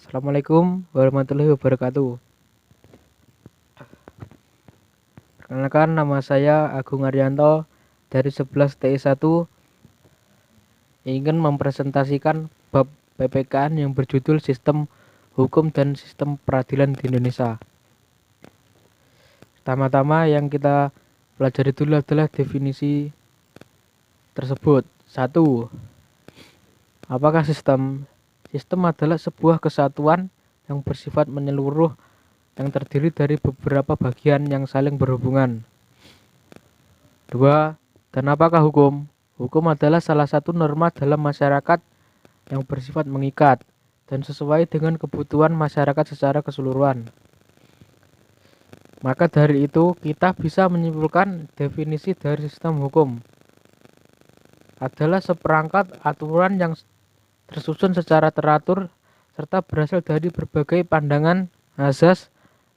Assalamualaikum warahmatullahi wabarakatuh. Perkenalkan, nama saya Agung Arianto dari 11 TI 1 ingin mempresentasikan bab PPKN yang berjudul Sistem Hukum dan Sistem Peradilan di Indonesia. Pertama-tama yang kita pelajari dulu adalah definisi tersebut. 1. Apakah sistem? Sistem adalah sebuah kesatuan yang bersifat menyeluruh yang terdiri dari beberapa bagian yang saling berhubungan. 2. Dan apakah hukum? Hukum adalah salah satu norma dalam masyarakat yang bersifat mengikat dan sesuai dengan kebutuhan masyarakat secara keseluruhan. Maka dari itu, kita bisa menyimpulkan definisi dari sistem hukum adalah seperangkat aturan yang tersusun secara teratur serta berasal dari berbagai pandangan, azas,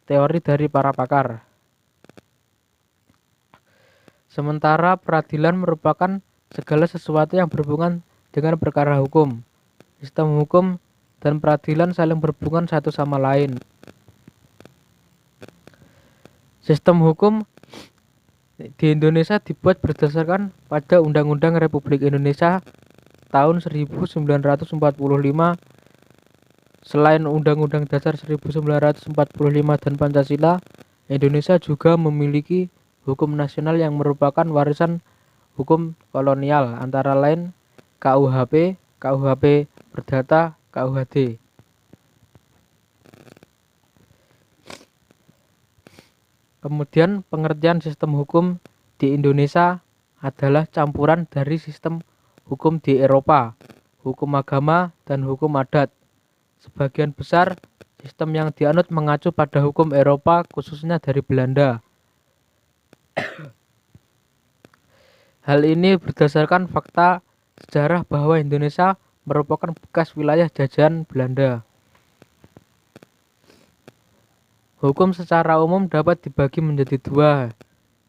teori dari para pakar. Sementara peradilan merupakan segala sesuatu yang berhubungan dengan perkara hukum. Sistem hukum dan peradilan saling berhubungan satu sama lain. Sistem hukum di Indonesia dibuat berdasarkan pada Undang-Undang Republik Indonesia tahun 1945. Selain Undang-Undang Dasar 1945 dan Pancasila, Indonesia juga memiliki hukum nasional yang merupakan warisan hukum kolonial, antara lain KUHP, KUHP Perdata, KUHD. Kemudian pengertian sistem hukum di Indonesia adalah campuran dari sistem hukum di Eropa, hukum agama, dan hukum adat. Sebagian besar sistem yang dianut mengacu pada hukum Eropa, khususnya dari Belanda. Hal ini berdasarkan fakta sejarah bahwa Indonesia merupakan bekas wilayah jajahan Belanda. Hukum secara umum dapat dibagi menjadi dua,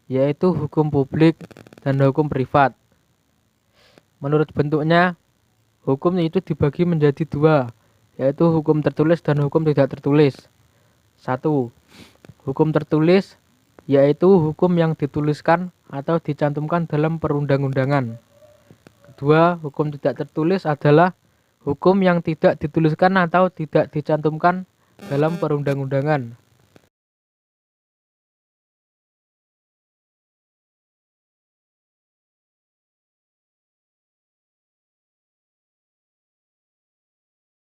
yaitu hukum publik dan hukum privat. Menurut bentuknya, hukum itu dibagi menjadi dua, yaitu hukum tertulis dan hukum tidak tertulis. 1. Hukum tertulis yaitu hukum yang dituliskan atau dicantumkan dalam perundang-undangan. Kedua, hukum tidak tertulis adalah hukum yang tidak dituliskan atau tidak dicantumkan dalam perundang-undangan.